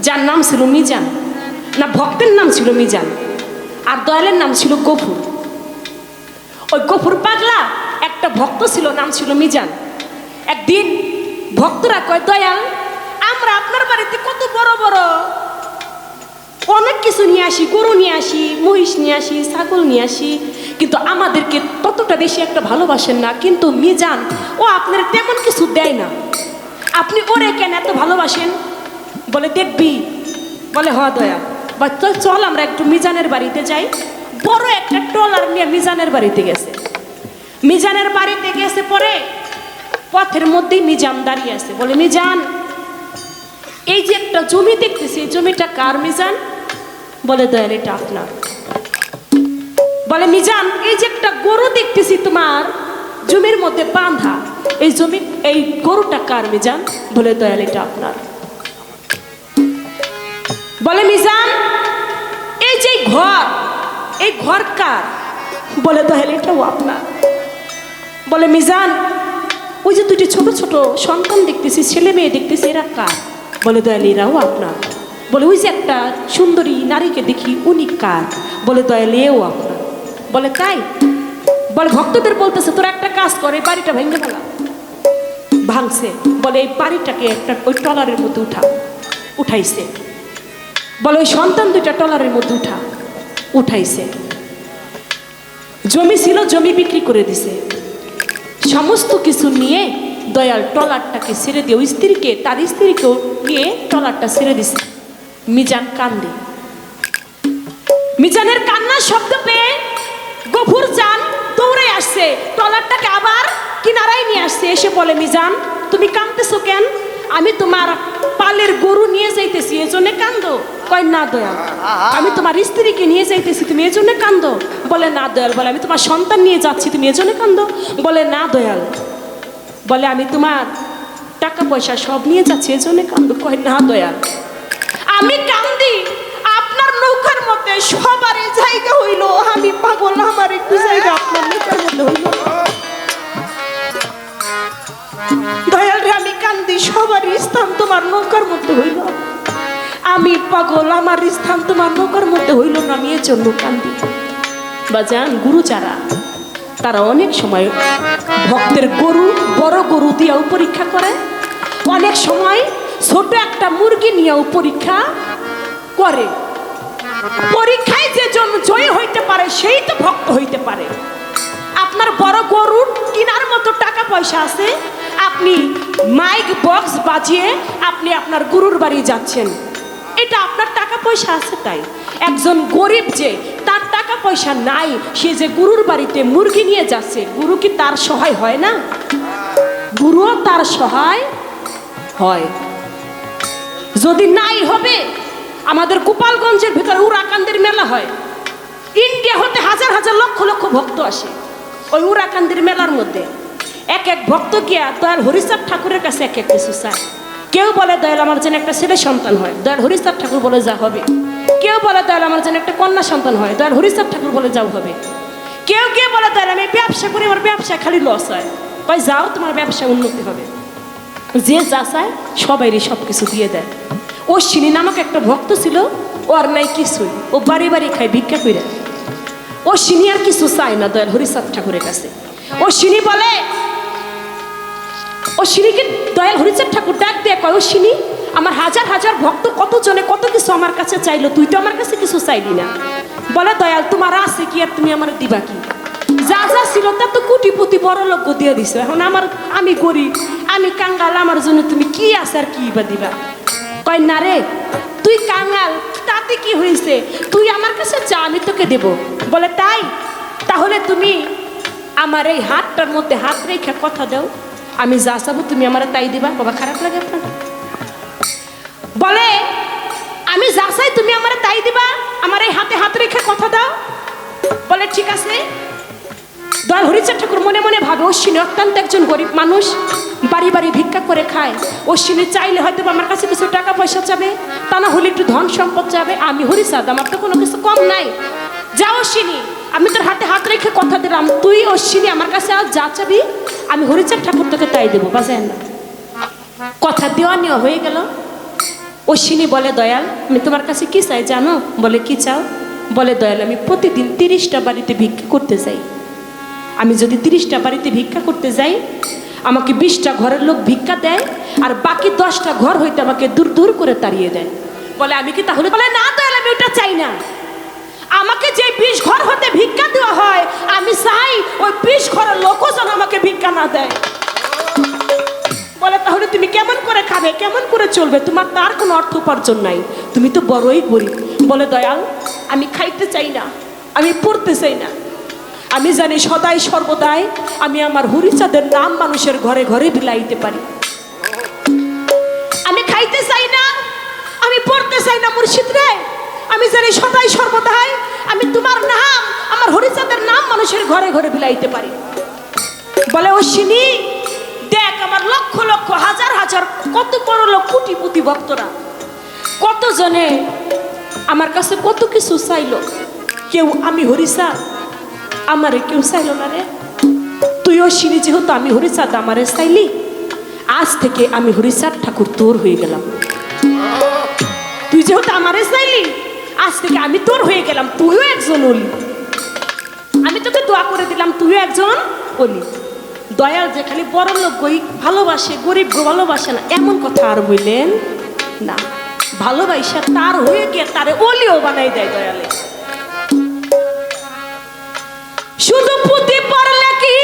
যার নাম ছিল মিজান। না, ভক্তের নাম ছিল মিজান, আর দয়ালের নাম ছিল গফুর। ওই গফুর পাগলা একটা ভক্ত ছিল, নাম ছিল মিজান। একদিন ভক্তরা কয়, দয়াল আমরা আপনার বাড়িতে কত বড় বড় অনেক কিছু নিয়ে আসি, গরু নিয়ে আসি, মহিষ নিয়ে আসি, ছাগল নিয়ে আসি, কিন্তু আমাদেরকে ততটা বেশি একটা ভালোবাসেন না। কিন্তু মিজান ও আপনার তেমন কিছু দেয় না, আপনি ওরে কেন এত ভালোবাসেন? বলে দেখবি? বলে হ দয়াল। বা চল আমরা একটু মিজানের বাড়িতে যাই। বড় একটা ট্রলার নিয়ে মিজানের বাড়িতে গেছে। মিজানের বাড়িতে গেছে পরে পথের মধ্যেই মিজান দাঁড়িয়ে আছে। বলে মিজান, এই যে একটা জমি দেখতেছি, এই জমিটা কার মিজান? বলে দয়াল এটা আপনার। বলে মিজান, এই যে একটা গরু দেখতেছি তোমার জমির মধ্যে বাঁধা, এই জমি, এই গরুটা কার মিজান? বলে দয়াল এটা আপনার। বলে মিজান, এই যে ঘর, এই ঘর কার? বলে দয়াল এটাও আপনার। বলে মিজান, ওই যে দুটি ছোট ছোট সন্তান দেখতেছি, ছেলে মেয়ে দেখতেছি, এরা কার? বলে দয়াল এরাও আপনার। বলে ওই যে একটা সুন্দরী নারীকে দেখি, উনি কার? বলে দয়াল এও আপনার। বলে তাই? বলে ভক্তদের বলতেছে তোরা একটা কাজ করে, বাড়িটা ভেঙে ফেলা। ভাঙছে। বলে এই বাড়িটাকে একটা ওই ট্রলারের মধ্যে উঠাইছে। বলে ওই সন্তান দুইটা ট্রলারের মধ্যে উঠাইছে। জমি ছিল, জমি বিক্রি করে দিছে। সমস্ত কিছু নিয়ে দয়াল ট্রলারটাকে ছেড়ে দিয়ে ওই স্ত্রীকে তার স্ত্রীকেও নিয়ে ট্রলারটা ছেড়ে দিছে। মিজান কান্দে। মিজানের কান্নার শব্দ পেয়ে গফুর চান দৌড়ে আসছে, ট্রলারটাকে আবার কিনারায় নিয়ে আসছে। এসে বলে, মিজান তুমি কাঁদতেছো কেন? আমি তোমার পালের গরু নিয়ে যাইতেছি এজন্য কান্দো? কয় না দয়াল। আমি তোমার স্ত্রীকে নিয়ে যাইতেছি তুমি এজন্য কান্দো? বলে না দয়াল। বলে আমি তোমার সন্তান নিয়ে যাচ্ছি তুমি এজন্য কান্দো? বলে না দয়াল। বলে আমি তোমার টাকা পয়সা সব নিয়ে যাচ্ছি এজন্য কান্দো? কয় না দয়াল। আমি কান্দি আপনার নৌকার মধ্যে সবারই জায়গা হইল, আমি পাগল, আমার একটু জায়গা আপনার নৌকার মধ্যে হইল। দয়াল রে আমি কান্দি সবারই স্থান তোমার নৌকার মধ্যে হইল, আমি পাগল, আমার স্থান তোমার নৌকার মধ্যে হইল না, আমি এর জন্য কান্দি। বাজান গুরু যারা তারা অনেক সময় ভক্তের গরু বড় গরু দিয়েও পরীক্ষা করে, অনেক সময় ছোট একটা মুরগি নিয়েও পরীক্ষা করে। পরীক্ষায় যে জন জয়ী হইতে পারে সেই তো ভক্ত হইতে পারে। আপনার বড় গরুর কিনার মতো টাকা পয়সা আছে, আপনি মাইক বক্স বাজিয়ে আপনি আপনার গুরুর বাড়ি যাচ্ছেন, এটা আপনার টাকা পয়সা আছে তাই। একজন গরিব যে তার টাকা পয়সা নাই, সে যে গুরুর বাড়িতে মুরগি নিয়ে যাচ্ছে, গুরু কি তার সহায় হয় না? গুরুও তার সহায় হয়। যদি নাই হবে, আমাদের গোপালগঞ্জের ভিতরে উরাকান্দের মেলা হয়, ইন্ডিয়া হতে হাজার হাজার লক্ষ লক্ষ ভক্ত আসে ওই উরাকান্দের মেলার মধ্যে। এক এক ভক্ত গিয়া দয়াল হরিচাঁদ ঠাকুরের কাছে এক এক কিছু চায়। কেউ বলে দয়াল আমার যেন একটা ছেলে সন্তান হয়, দয়াল হরিচাঁদ ঠাকুর বলে যা হবে। কেউ বলে দয়াল আমার যেন একটা কন্যা সন্তান হয়, দয়াল হরিচাঁদ ঠাকুর বলে যাও হবে। কেউ কেউ বলে দয়াল আমি ব্যবসা করি, আমার ব্যবসা খালি লস হয়, কয় যাও তোমার ব্যবসা উন্নতি হবে। যে যা চায় সবাইরই সব কিছু দিয়ে দেয়। অশ্বিনী নামক একটা ভক্ত ছিল, ওর নাই কিছুই, ও বাড়ি বাড়ি খায় ভিক্ষা করে। অশ্বিনী আর কিছু চায় না দয়াল হরিচাঁদ ঠাকুরের কাছে। অশ্বিনী বলে, অশ্বিনীকে দয়াল হরিচাঁদ ঠাকুর ডাক দিয়ে কয়, অশ্বিনী আমার হাজার হাজার ভক্ত কত জনে কত কিছু আমার কাছে চাইলো, তুই তো আমার কাছে কিছু চাইলি না। বলে দয়াল তোমার আছে কি আর তুমি আমার দিবা কি? যা যা ছিল তা তো কোটিপতি বড় লোক দিয়ে দিছো, এখন আমি গরিব, আমি কাঙ্গাল, আমার জন্য তুমি কি আছে আর কি বা দিবা? কয় না রে, তুই কাঙ্গাল তাতে কি হয়েছে, তুই আমার কাছে চা আমি তোকে দেব। বলে তাই, তাহলে তুমি আমার এই হাতটার মধ্যে হাত রেখে কথা দাও, আমি যা চাবো তুমি আমার তাই দিবা। বাবা খারাপ লাগে আপনার? বলে আমি যা চাই তুমি আমার তাই দিবা, আমার এই হাতে হাত রেখে কথা দাও। বলে ঠিক আছে। দয়াল হরিচাঁদ ঠাকুর মনে মনে ভাবে, অশ্বিনী অত্যন্ত একজন গরিব মানুষ, বাড়ি বাড়ি ভিক্ষা করে খায়, অশ্বিনী চাইলে হয়তো আমার কাছে কিছু টাকা পয়সা চাবে, তা না হলে একটু ধন সম্পদ চাবে। আমি হরিচাঁদ, আমার তো কোনো কিছু কম নাই, যা অশ্বিনী আমি তোর হাতে হাত রেখে কথা দিলাম, তুই অশ্বিনী আমার কাছে আজ যা চাবি আমি হরিচাঁদ ঠাকুর তোকে তাই দেবো। বাজেন না, কথা দেওয়া নেওয়া হয়ে গেল। অশ্বিনী বলে দয়াল আমি তোমার কাছে কি চাই জানো? বলে কি চাও? বলে দয়াল আমি প্রতিদিন 30টা বাড়িতে ভিক্ষা করতে যাই, আমি যদি 30টা বাড়িতে ভিক্ষা করতে যাই আমাকে 20টা ঘরের লোক ভিক্ষা দেয়, আর বাকি 10টা ঘর হইতে আমাকে দূর দূর করে তাড়িয়ে দেয়। বলে আমি কি তাহলে? বলে না দয়াল আমি ওটা চাই না, আমাকে যে 20 ঘর হতে ভিক্ষা দেওয়া হয় আমি চাই ওই 20 ঘরের লোকও যেন আমাকে ভিক্ষা না দেয়। বলে তাহলে তুমি কেমন করে খাবে, কেমন করে চলবে? তোমার তার কোনো অর্থ উপার্জন নাই, তুমি তো বড়ই গরিব। বলে দয়াল আমি খাইতে চাই না, আমি পড়তে চাই না, আমি জানি সদাই সর্বদাই আমি আমার হরিচাঁদের নাম মানুষের ঘরে ঘরে বিলাইতে পারি। আমি খাইতে চাই না, আমি পড়তে চাই না মুর্শিদ রে, আমি জানি সদাই সর্বদাই আমি তোমার নাম আমার হরিচাঁদের নাম মানুষের ঘরে ঘরে বিলাইতে পারি। বলে অশ্বিনী দেখ আমার লক্ষ লক্ষ হাজার হাজার কত বড় লোক কোটিপতি ভক্তরা কত জনে আমার কাছে কত কিছু চাইলো, কেউ আমি হরিচাঁদ আমারে কেউ চাইলো না রে। তুই অশ্বিনী যেহেতু আমি হরিচাঁদ আমারে চাইলি, আজ থেকে আমি হরিচাঁদ ঠাকুর তোর হয়ে গেলাম। তুই যেহেতু আমারে চাইলি আজ থেকে আমি তোর হয়ে গেলাম, তুইও একজন অলি, আমি তোকে দোয়া করে দিলাম তুইও একজন অলি। দয়াল যে খালি বড় লোক ভালোবাসে, গরিব ভালোবাসে না এমন কথা আর বললেন না, ভালোবাসা তার হয়ে গিয়ে তারে অলিও বানাই দেয় দয়ালে। শুধু পুঁতি পড়লে কি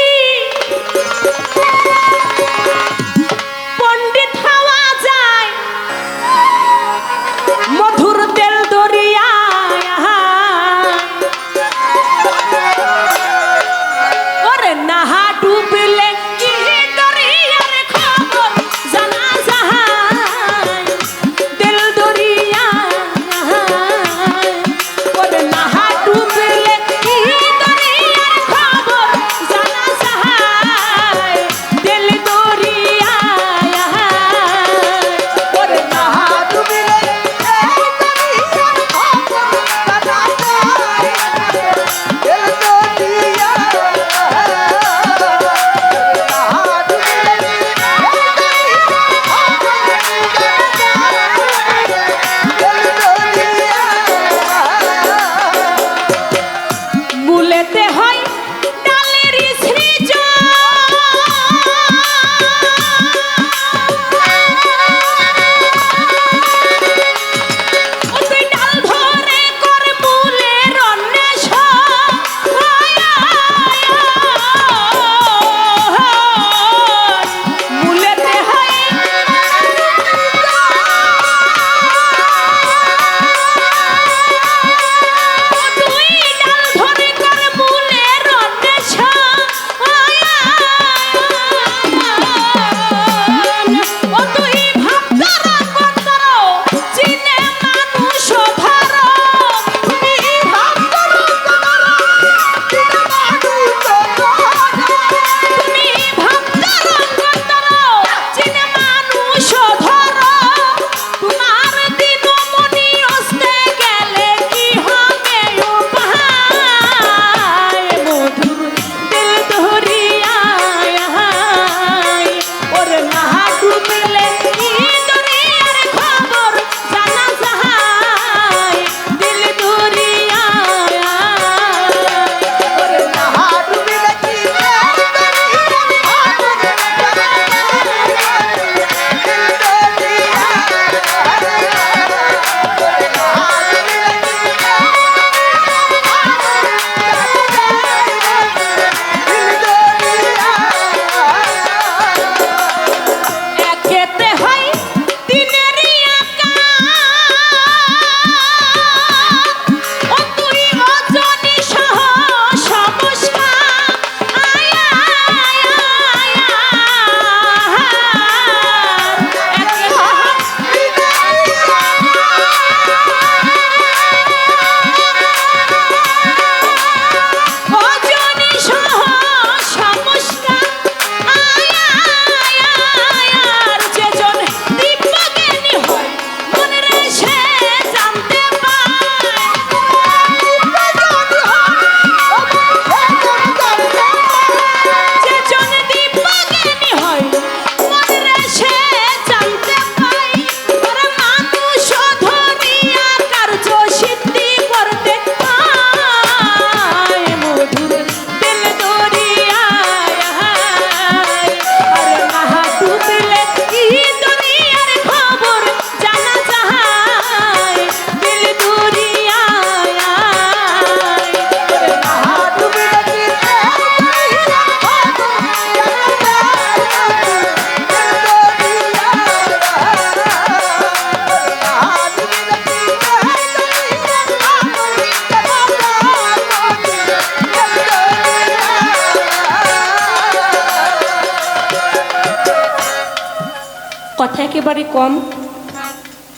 কথা একেবারে কম,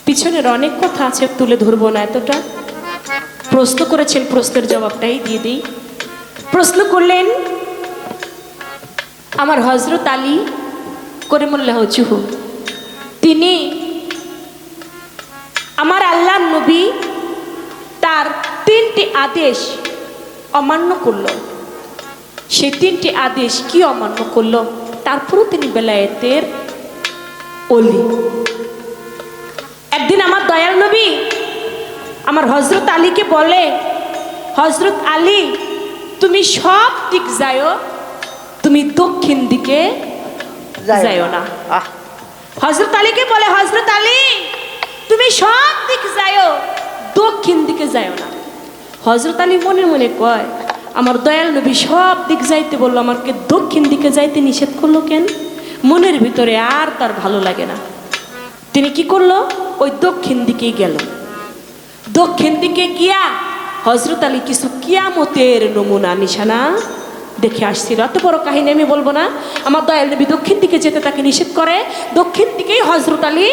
পিছনের অনেক কথা আছে, তুলে ধরবো না এতটা। প্রশ্ন করেছেন, প্রশ্নের জবাবটাই দিয়ে দিই। প্রশ্ন করলেন আমার হযরত আলী করিমুল্লাহ জুহু, তিনি আমার আল্লাহর নবী তার 3টি আদেশ অমান্য করল। সেই 3টি আদেশ কি অমান্য করল? তারপরও তিনি বেলায়েতের অলি। একদিন আমার দয়াল নবী আমার হযরত আলীকে বলে, হযরত আলী তুমি সব দিক যাও, তুমি দক্ষিণ দিকে যাও না। হযরত আলীকে বলে, হযরত আলী তুমি সব দিক যাও, দক্ষিণ দিকে যাও না। হযরত আলী মনে মনে কয়, আমার দয়াল নবী সব দিক যাইতে বললো, আমাকে দক্ষিণ দিকে যাইতে নিষেধ করলো কেন? মনের ভিতরে আর তার ভালো লাগে না। তিনি কি করলো? ওই দক্ষিণ দিকেই গেল। দক্ষিণ দিকে গিয়া হযরত আলী কিছু কিয়ামতের নমুনা নিশানা দেখে আসছিল। এত বড় কাহিনী আমি বলবো না। আমার দয়াল নবী দক্ষিণ দিকে যেতে তাকে নিষেধ করে, দক্ষিণ দিকেই হযরত আলী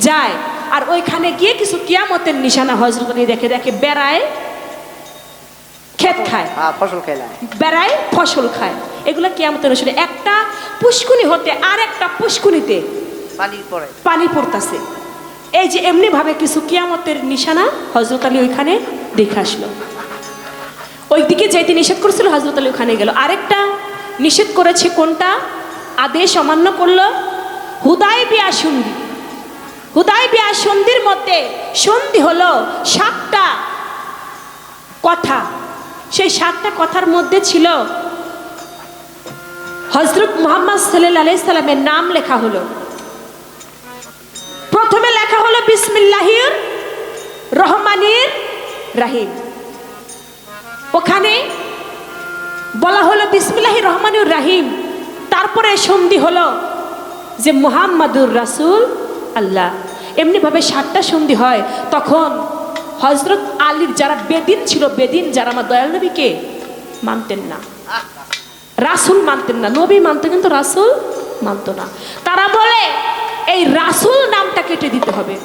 যায়। আর ওইখানে গিয়ে কিছু কিয়ামতের নিশানা হযরত আলী দেখে। দেখে বেড়ায় ক্ষেত খায়, ফসল খাইলাম, বেড়ায় ফসল খায়। এগুলো কিয়ামতের নিশানা। একটা পুষ্কুনি হতে আর একটা পুষ্কুনিতে পানি পড়তেছে। এই যে এমনি ভাবে কিছু কিয়ামতের নিশানা হযরত আলী ওইখানে দেখে আসলো। ওই দিকে যাইতে নিষেধ করেছিল, হযরত আলী ওখানে গেল। আরেকটা নিষেধ করেছে, কোনটা? আদেশ অমান্য করলো। হুদায়বিয়া সন্ধি। হুদায়বিয়া সন্ধির মধ্যে সন্ধি হলো 7টা কথা। সেই 7টা কথার মধ্যে ছিল হযরত মুহাম্মদ সাল্লাল্লাহু আলাইহি সাল্লামের নাম লেখা হলো। প্রথমে লেখা হলো বিসমিল্লাহির রহমানির রাহিম। ওখানে বলা হলো বিসমিল্লাহির রহমানির রাহিম। তারপরে সন্ধি হলো যে মুহাম্মাদুর রাসূল আল্লাহ। এমনি ভাবে 7টা সন্ধি হয়। তখন হযরত আলীর যারা বেদিন ছিল, বেদিন যারা আমার দয়াল নবীকে মানতেন না, রাসূল মানতেন না, নবী মানতো কিন্তু রাসূল মানতো না, তারা বলে এই রাসূল নামটা কেটে দিতে হবে।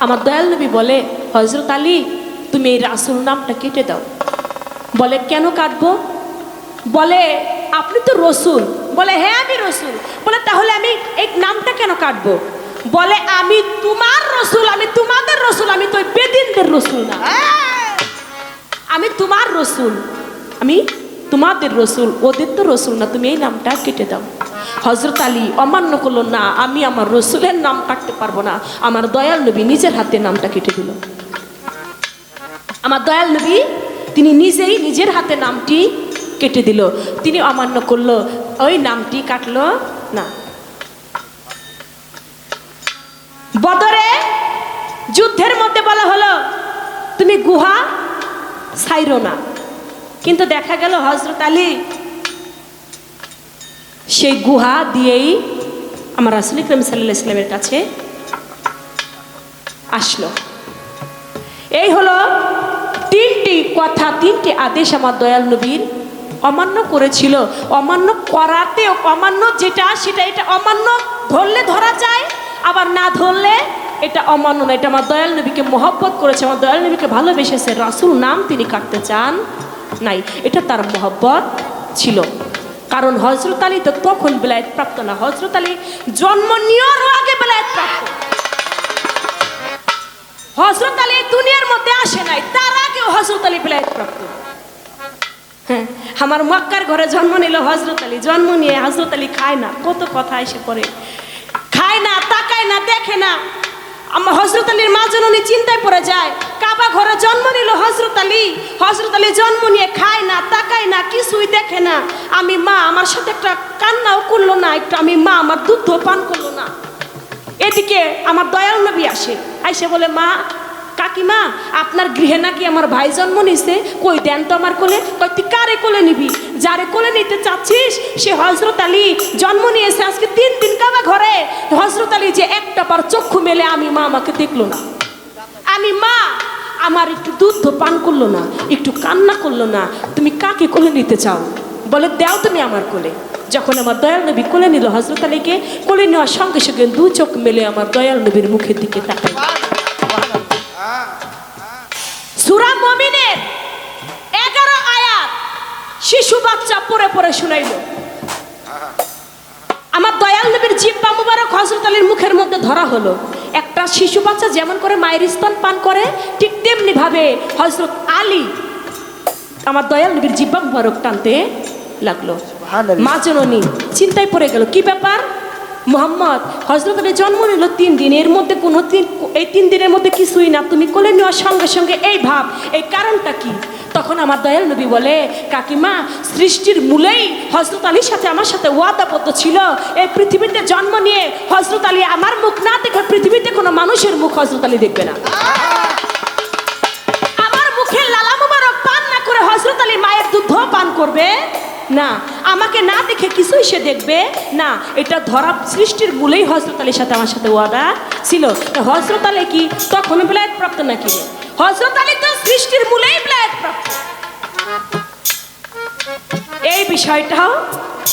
আমার দয়াল নবী বলে, হযরত আলী তুমি এই রাসূল নামটা কেটে দাও। বলে কেন কাটবো? বলে আপনি তো রসুল। বলে হ্যাঁ আমি রসুল। বলে তাহলে আমি এই নামটা কেন কাটবো? বলে আমি তোমার রসুল, আমি তোমাদের রসুল, আমি তো বেদিনদের রসুল না, আমি তোমার রসুল, আমি তোমাদের রসুল, ওদের তো রসুল না, তুমি এই নামটা কেটে দাও। হযরত আলী অমান্য করলো, না আমি আমার রসুলের নাম কাটতে পারবো না। আমার দয়াল নবী নিজের হাতে নামটা কেটে দিল। আমার দয়াল নবী তিনি নিজেই নিজের হাতে নামটি কেটে দিল। তিনি অমান্য করলো, ওই নামটি কাটলো না। বদরে যুদ্ধের মধ্যে বলা হলো তুমি গুহা ছাইরো না, কিন্তু দেখা গেল হযরত আলী সেই গুহা দিয়েই আমার রাসূল আকরাম সাল্লাল্লাহু আলাইহি ওয়াসাল্লামের কাছে আসলো। এই হলো 3টি কথা, 3টি আদেশ আমার দয়াল নবীর অমান্য করেছিল। অমান্য করাতেও, অমান্য যেটা সেটা, এটা অমান্য ধরলে ধরা যায়, আবার না ধরলে এটা অমান্য না। এটা আমার দয়াল নবীকে মহব্বত করেছে, আমার দয়াল নবীকে ভালোবেসেছে। রাসূল নাম তিনি কাটতে চান নাই, এটা তার মহব্বত ছিল। কারণ হযরত আলী তো তখন বেলায়েত প্রাপ্ত না, হযরত আলী জন্ম নেওয়ারও আগে বেলায়েত প্রাপ্ত। হযরত আলী দুনিয়ার মধ্যে আসে নাই, তার আগেও হযরত আলী বেলায়েত প্রাপ্ত। হ্যাঁ, আমার মক্কার ঘরে জন্ম নিল হযরত আলী। জন্ম নিয়ে হযরত আলী খায় না, কত কথা এসে পড়ে, খায় না, তাকায় না, দেখে না। আমার হযরত আলীর মা জননী চিন্তায় পড়ে যায়। কাবা ঘরে জন্ম নিল হযরত আলী, হযরত আলী জন্ম নিয়ে খায় না, তাকায় না, কিছুই দেখে না। আমি মা, আমার সাথে একটা কান্নাও করলো না, একটু আমি মা আমার দুধ পান করলো না। এদিকে আমার দয়াল নবী আসে, আইসে বলে মা, কাকিমা আপনার গৃহে নাকি আমার ভাই জন্ম নিছে, কই দেন তো আমার কোলে। কই তুই কারে কোলে নিবি? যারে কোলে নিতে চাচ্ছিস সে হযরত আলী জন্ম নিয়েছে আজকে 3 দিন কাবা ঘরে। হযরত আলী যে একটা বার চক্ষু মেলে আমি মা, আমাকে দেখলো না। আমি মা, আমার একটু দুধ পান করলো না, একটু কান্না করলো না। তুমি কাকে কোলে নিতে চাও? বলে দাও তুমি আমার কোলে। যখন আমার দয়াল নবী কোলে নিল হজরত আলীকে, কোলে নেওয়ার সঙ্গে সঙ্গে দু চোখ মেলে আমার দয়াল নবীর মুখের দিকে তাকাই। সূরা মুমিনের 11 আয়াত শিশু বাচ্চা পড়ে পড়ে শুনাইল। আমার দয়াল নবীর জিহ্বা মুবারক হযরত আলীর মুখের মধ্যে ধরা হলো। একটা শিশু বাচ্চা যেমন করে মায়ের স্তন পান করে, ঠিক তেমনি ভাবে হযরত আলী আমার দয়াল নবীর জিহ্বা মুবারক টানতে লাগলো। মা জননী চিন্তায় পড়ে গেল, কি ব্যাপার? মোহাম্মদ হযরত আলী জন্ম নিল 3 দিন, এর মধ্যে কোনো এই 3 দিনের মধ্যে কিছুই না, তুমি কোলে নেওয়ার সঙ্গে সঙ্গে এই ভাব, এই কারণটা কি? তখন আমার দয়াল নবী বলে, কাকিমা, সৃষ্টির মূলেই হযরত আলীর সাথে আমার সাথে ওয়াদাবদ্ধ ছিল, এই পৃথিবীতে জন্ম নিয়ে হযরত আলী আমার মুখ না দেখে পৃথিবীতে কোনো মানুষের মুখ হযরত আলী দেখবে না। আমার মুখে লালা মুবারক পান না করে হযরত আলী মায়ের দুধ পান করবে না, আমাকে না দেখে কিছুই সে দেখবে না। এটা ধরা সৃষ্টির মূলেই হযরত আলীর সাথে আমার সাথে ওয়াদা ছিল। হযরত আলী কি তখন বিলায়াত প্রাপ্ত নাকি? হযরত আলী তো সৃষ্টির মূলেই বিলায়াত প্রাপ্ত। এই বিষয়টাও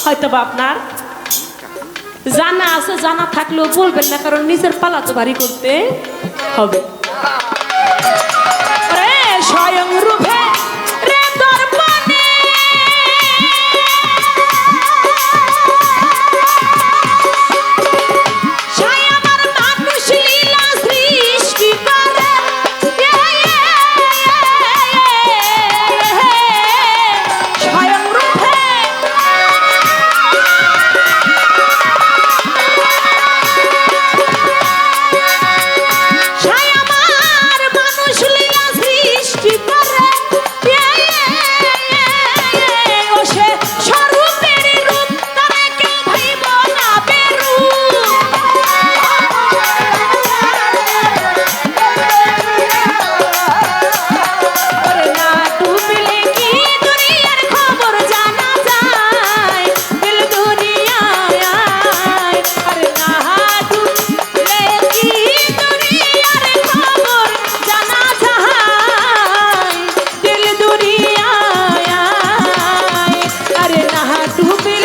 হয়তো বা আপনার জানা আছে, জানা থাকলেও বলবেন না, কারণ নিজের পালা তো ভারী করতে হবে। স্বয়ং রূপে ডুবে